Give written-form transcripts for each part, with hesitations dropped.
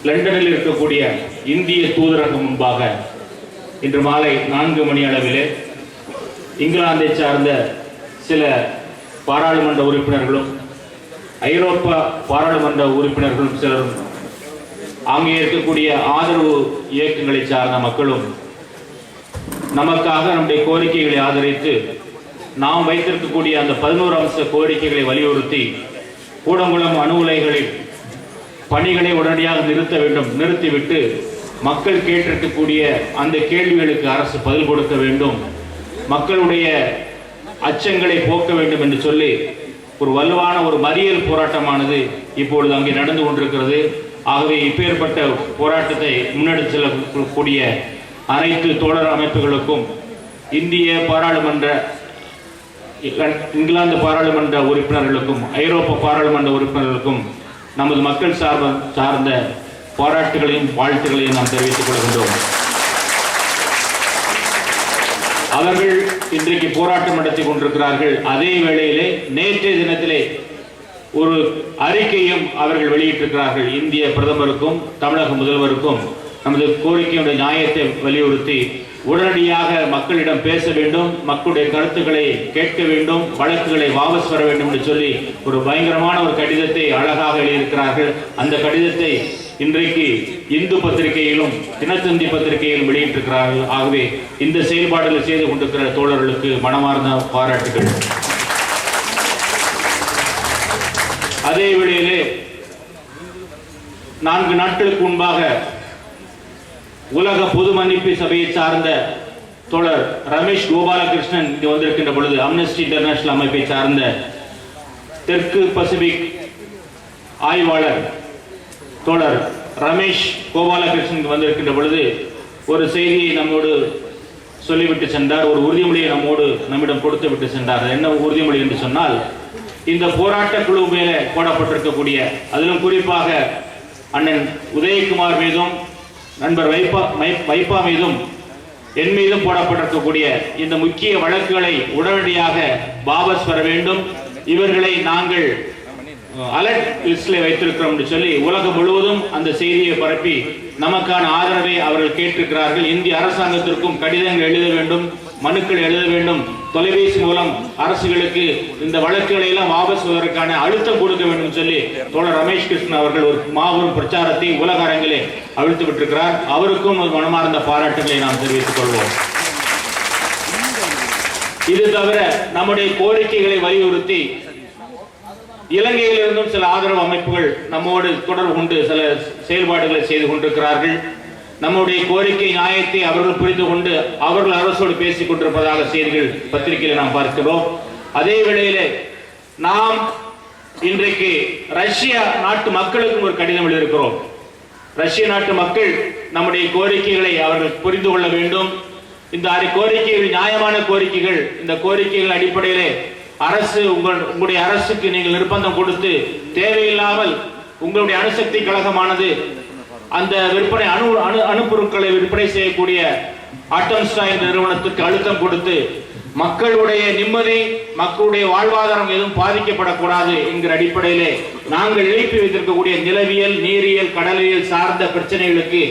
லண்டனில் இருக்கக்கூடிய இந்திய தூதரகம் முன்பாக இன்று மாலை 4 மணி அளவிலே இங்கிலாந்தை சார்ந்த சில பாராளுமன்ற உறுப்பினர்களும் ஐரோப்பா பாராளுமன்ற உறுப்பினர்களும் சிலரும் அங்கே இருக்கக்கூடிய ஆதரவு இயக்கங்களை சார்ந்த மக்களும் நமக்காக நம்முடைய கோரிக்கைகளை ஆதரித்து நாம் வைத்திருக்கக்கூடிய அந்த 11 அம்ச கோரிக்கைகளை வலியுறுத்தி கூடங்குளம் அணு உலைகளில் பணிகளை உடனடியாக நிறுத்த வேண்டும், நிறுத்திவிட்டு மக்கள் கேட்டிருக்கக்கூடிய அந்த கேள்விகளுக்கு அரசு பதில் கொடுக்க வேண்டும், மக்களுடைய அச்சங்களை போக்க வேண்டும் என்று சொல்லி ஒரு வலுவான ஒரு மறியல் போராட்டமானது இப்பொழுது அங்கே நடந்து கொண்டிருக்கிறது. ஆகவே இப்பேற்பட்ட போராட்டத்தை முன்னெடுத்து செல்லக்கூடிய அனைத்து தோழர் அமைப்புகளுக்கும் இந்திய பாராளுமன்ற இங்கிலாந்து பாராளுமன்ற உறுப்பினர்களுக்கும் ஐரோப்பா பாராளுமன்ற உறுப்பினர்களுக்கும் நமது மக்கள் சார்ந்த பாராட்டுகளையும் வாழ்த்துக்களையும் நாம் தெரிவித்துக் கொள்கின்றோம். அவர்கள் இன்றைக்கு போராட்டம் நடத்தி கொண்டிருக்கிறார்கள். அதே வேளையிலே நேற்றைய தினத்திலே ஒரு அறிக்கையும் அவர்கள் வெளியிட்டிருக்கிறார்கள். இந்திய பிரதமருக்கும் தமிழக முதல்வருக்கும் நமது கோரிக்கையுடைய நியாயத்தை வலியுறுத்தி உடனடியாக மக்களிடம் பேச வேண்டும், மக்களுடைய கருத்துக்களை கேட்க வேண்டும், வழக்குகளை வாபஸ் வர வேண்டும் என்று சொல்லி ஒரு பயங்கரமான ஒரு கடிதத்தை அழகாக எழுதியிருக்கிறார்கள். அந்த கடிதத்தை இன்றைக்கு இந்து பத்திரிகையிலும் தினத்தந்தி பத்திரிகையிலும் வெளியிட்டிருக்கிறார்கள். ஆகவே இந்த செயல்பாடுகளை செய்து கொண்டிருக்கிற தோழர்களுக்கு மனமார்ந்த பாராட்டுகள். அதே வேளையிலே 4 நாட்களுக்கு முன்பாக உலக பொது மன்னிப்பு சபையை சார்ந்த தோழர் ரமேஷ் கோபாலகிருஷ்ணன் இங்கு வந்திருக்கின்ற பொழுது அம்னஸ்டி இன்டர்நேஷனல் அமைப்பை சார்ந்த தெற்கு பசிபிக் ஆய்வாளர் தோழர் ரமேஷ் கோபாலகிருஷ்ணன் வந்திருக்கின்ற பொழுது ஒரு செய்தியை நம்மோடு சொல்லிவிட்டு சென்றார். ஒரு உறுதிமொழியை நம்மிடம் கொடுத்து விட்டு சென்றார். என்ன உறுதிமொழி என்று சொன்னால், இந்த போராட்ட குழு மேலே போடப்பட்டிருக்கக்கூடிய, அதிலும் குறிப்பாக அண்ணன் உதயகுமார் மீதும் நண்பர் வைப்பா மீதும் என் மீதும் போடப்பட்டிருக்கக்கூடிய இந்த முக்கிய வழக்குகளை உடனடியாக வாபஸ் பெற வேண்டும், இவர்களை நாங்கள் அலர்ட் லிஸ்டில் வைத்திருக்கிறோம் என்று சொல்லி உலகம் முழுவதும் அந்த செய்தியை பரப்பி நமக்கான ஆதரவை அவர்கள் கேட்டிருக்கிறார்கள். இந்திய அரசாங்கத்திற்கும் கடிதங்கள் எழுத வேண்டும், மனுக்கள் எழுத வேண்டும், தொலைபேசி மூலம் அரசுகளுக்கு இந்த வழக்குகளை எல்லாம் வாபஸ் வருவதற்கான அழுத்தம் கொடுக்க வேண்டும் சொல்லி தோழர் ரமேஷ் கிருஷ்ணன் அவர்கள் ஒரு மாபெரும் பிரச்சாரத்தை உலக அரங்கிலே அவிழ்த்து விட்டிருக்கிறார். அவருக்கும் ஒரு மனமார்ந்த பாராட்டுகளை நாம் தெரிவித்துக் கொள்வோம். இது தவிர நம்முடைய கோரிக்கைகளை வலியுறுத்தி இலங்கையிலிருந்தும் சில ஆதரவு அமைப்புகள் நம்மோடு தொடர்பு கொண்டு சில செயல்பாடுகளை செய்து கொண்டிருக்கிறார்கள். நம்முடைய கோரிக்கை நியாயத்தை அவர்கள் புரிந்து கொண்டு அவர்கள் அரசோடு பேசிக் கொண்டிருப்பதாக செய்திகள் பத்திரிகையில் நாம் பார்க்கிறோம். அதே வேளையிலே நாம் இன்றைக்கு ரஷ்ய நாட்டு மக்களுக்கும் ஒரு கடிதம் எழுதியிருக்கிறோம். ரஷ்ய நாட்டு மக்கள் நம்முடைய கோரிக்கைகளை அவர்கள் புரிந்து கொள்ள வேண்டும். இந்த கோரிக்கைகள் நியாயமான கோரிக்கைகள். இந்த கோரிக்கைகள் அடிப்படையிலே அரசு உங்களுடைய அரசுக்கு நீங்கள் நிர்பந்தம் கொடுத்து தேவையில்லாமல் உங்களுடைய அணுசக்தி கழகமானது அந்த விற்பனை அணுப்பொருட்களை விற்பனை செய்யக்கூடிய ஆட்டம்ஸ்டா என்ற நிறுவனத்துக்கு அழுத்தம் கொடுத்து மக்களுடைய நிம்மதி, மக்களுடைய வாழ்வாதாரம் எதுவும் பாதிக்கப்படக்கூடாது என்கிற அடிப்படையிலே நாங்கள் எழுப்பி வைத்திருக்கக்கூடிய நிலவியல், நீரியல், கடலியல் சார்ந்த பிரச்சனைகளுக்கு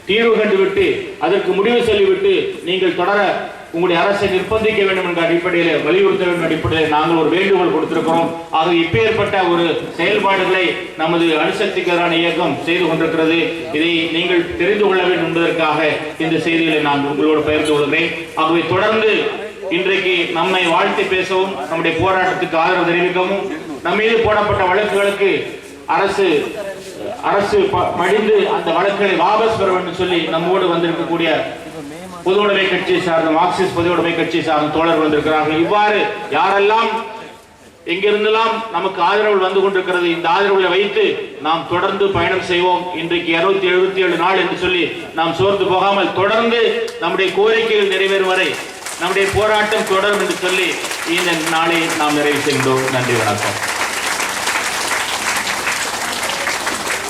தீர்வு கண்டுவிட்டு அதற்கு முடிவு சொல்லிவிட்டு நீங்கள் தொடர உங்களுடைய அரசை நிர்பந்திக்க வேண்டும் என்ற அடிப்படையில் வலியுறுத்த வேண்டும் அடிப்படையில் நாங்கள் ஒரு வேண்டுகோள் கொடுத்திருக்கிறோம். ஆக இப்பேற்பட்ட ஒரு செயல்பாடுகளை நமது அணுசக்திக்கான இயக்கம் செய்து கொண்டிருக்கிறது. இதை நீங்கள் தெரிந்து கொள்ள வேண்டும் என்பதற்காக இந்த செய்திகளை நான் உங்களோடு பகிர்ந்து கொள்கிறேன். ஆகவே தொடர்ந்து இன்றைக்கு நம்மை வாழ்த்தி பேசவும், நம்முடைய போராட்டத்துக்கு ஆதரவு தெரிவிக்கவும், நம்ம மீது போடப்பட்ட வழக்குகளுக்கு அரசு மடிந்து அந்த வழக்குகளை வாபஸ் பெற வேண்டும் சொல்லி நம்மோடு வந்திருக்கக்கூடிய பொது உடைமை கட்சியை சார்ந்த மார்க்சிஸ்ட் பொது உடைமை கட்சியை சார்ந்த தோழர்கள் வந்திருக்கிறார்கள். இவ்வாறு யாரெல்லாம் எங்கிருந்தெல்லாம் நமக்கு ஆதரவு வந்து கொண்டிருக்கிறது, இந்த ஆதரவுகளை வைத்து நாம் தொடர்ந்து பயணம் செய்வோம். இன்றைக்கு 277 நாள் என்று சொல்லி நாம் சோர்ந்து போகாமல் தொடர்ந்து நம்முடைய கோரிக்கைகள் நிறைவேறும் வரை நம்முடைய போராட்டம் தொடரும் என்று சொல்லி இந்த நாளை நாம் நிறைவு செய்கின்றோம். நன்றி, வணக்கம்.